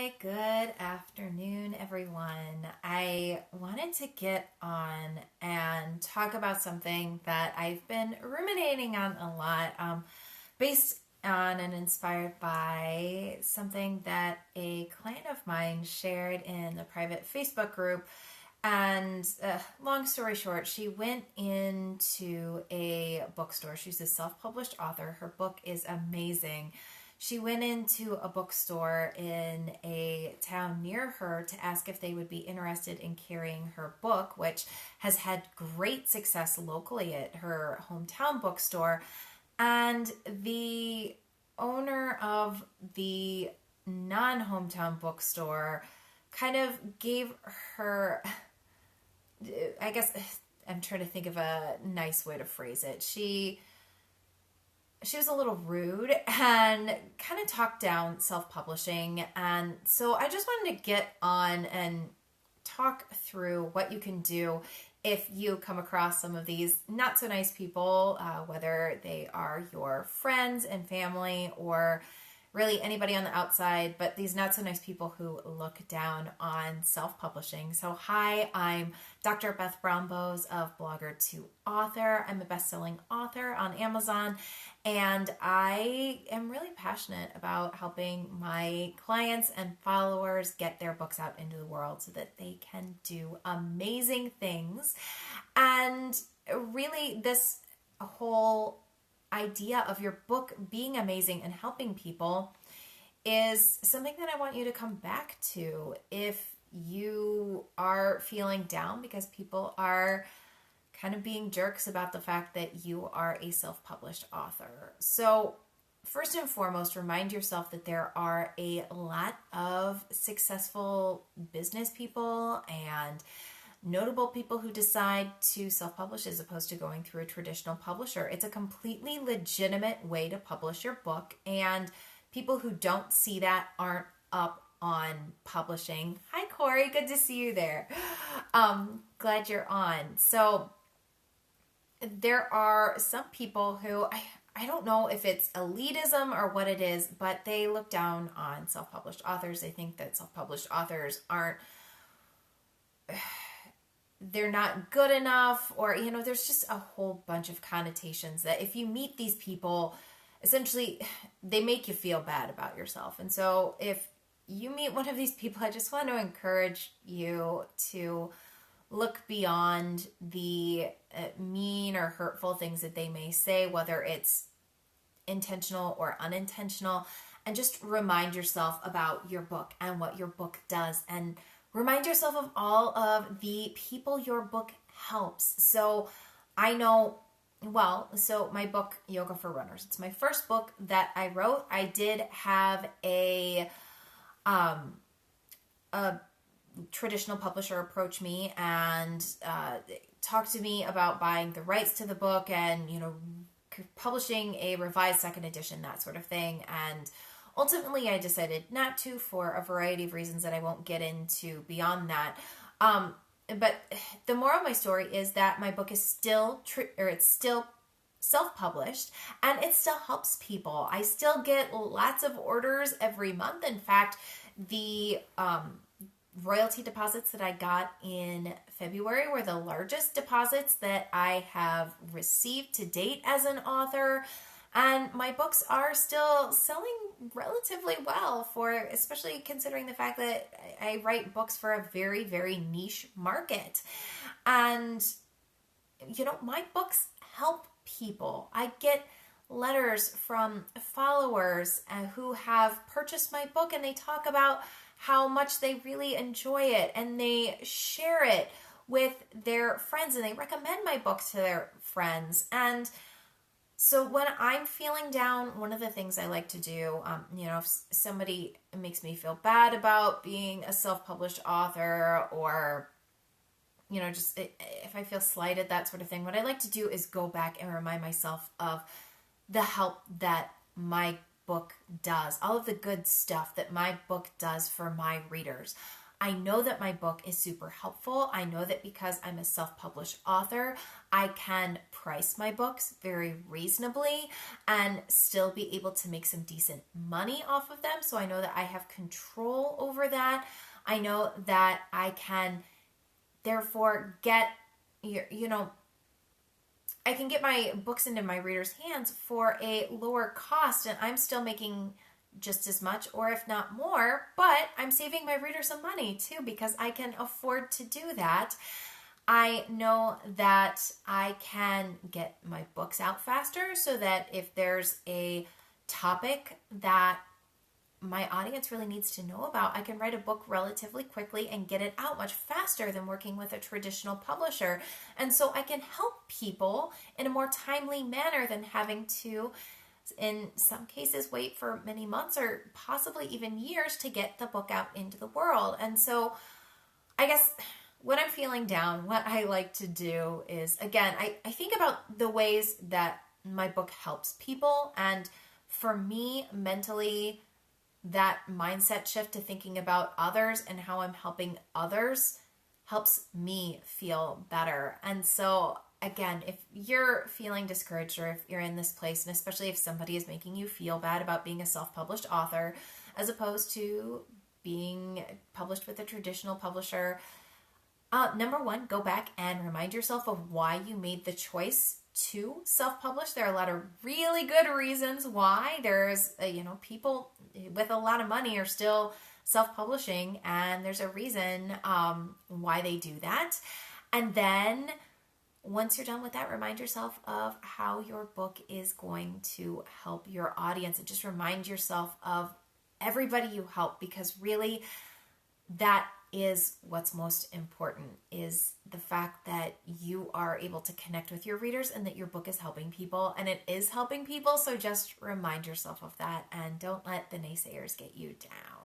Hi, good afternoon, everyone. I wanted to get on and talk about something that I've been ruminating on a lot, based on and inspired by something that a client of mine shared in the private Facebook group. And long story short, she went into a bookstore. She's a self published author. Her book is amazing. She went into a bookstore in a town near her to ask if they would be interested in carrying her book, which has had great success locally at her hometown bookstore. And the owner of the non hometown bookstore kind of gave her, I guess, I'm trying to think of a nice way to phrase it. She was a little rude and kind of talked down self-publishing. And so I just wanted to get on and talk through what you can do if you come across some of these not so nice people, whether they are your friends and family or really anybody on the outside, but these not so nice people who look down on self-publishing. So hi, I'm Dr. Beth Brownbows of Blogger to Author. I'm a best-selling author on Amazon, and I am really passionate about helping my clients and followers get their books out into the world so that they can do amazing things. And really, this whole idea of your book being amazing and helping people is something that I want you to come back to if you are feeling down because people are kind of being jerks about the fact that you are a self-published author. So first and foremost, remind yourself that there are a lot of successful business people and notable people who decide to self-publish as opposed to going through a traditional publisher. It's a completely legitimate way to publish your book, and people who don't see that aren't up on publishing. Hi, Corey. Good to see you there. Glad you're on. So there are some people who, I don't know if it's elitism or what it is, but they look down on self-published authors. They think that self-published authors aren't, they're not good enough, or, there's just a whole bunch of connotations that if you meet these people, essentially they make you feel bad about yourself. And so if you meet one of these people, I just want to encourage you to look beyond the mean or hurtful things that they may say, whether it's intentional or unintentional, and just remind yourself about your book and what your book does, and remind yourself of all of the people your book helps. So I know, so my book, Yoga for Runners, it's my first book that I wrote. I did have a traditional publisher approach me and talk to me about buying the rights to the book and, publishing a revised second edition, that sort of thing. And ultimately, I decided not to for a variety of reasons that I won't get into beyond that. But the moral of my story is that my book is still it's still self-published, and it still helps people. I still get lots of orders every month. In fact, the royalty deposits that I got in February were the largest deposits that I have received to date as an author. And my books are still selling relatively well, for especially considering the fact that I write books for a very, very niche market. And, my books help people. I get letters from followers who have purchased my book, and they talk about how much they really enjoy it, and they share it with their friends, and they recommend my book to their friends. And so when I'm feeling down, one of the things I like to do, if somebody makes me feel bad about being a self-published author, or, just if I feel slighted, that sort of thing, what I like to do is go back and remind myself of the help that my book does, all of the good stuff that my book does for my readers. I know that my book is super helpful. I know that because I'm a self-published author, I can price my books very reasonably and still be able to make some decent money off of them. So I know that I have control over that. I know that I can therefore get, I can get my books into my readers' hands for a lower cost, and I'm still making just as much, or if not more, but I'm saving my readers some money too because I can afford to do that. I know that I can get my books out faster so that if there's a topic that my audience really needs to know about, I can write a book relatively quickly and get it out much faster than working with a traditional publisher. And so I can help people in a more timely manner than having to, in some cases, wait for many months or possibly even years to get the book out into the world. And so I guess when I'm feeling down, what I like to do is, again, I think about the ways that my book helps people. And for me, mentally, that mindset shift to thinking about others and how I'm helping others helps me feel better. And so, again, if you're feeling discouraged or if you're in this place, and especially if somebody is making you feel bad about being a self-published author as opposed to being published with a traditional publisher, number one, go back and remind yourself of why you made the choice to self-publish. There are a lot of really good reasons why. There's, people with a lot of money are still self-publishing, and there's a reason why they do that. And then once you're done with that, remind yourself of how your book is going to help your audience, and just remind yourself of everybody you help, because really that is what's most important, is the fact that you are able to connect with your readers and that your book is helping people, and it is helping people. So just remind yourself of that and don't let the naysayers get you down.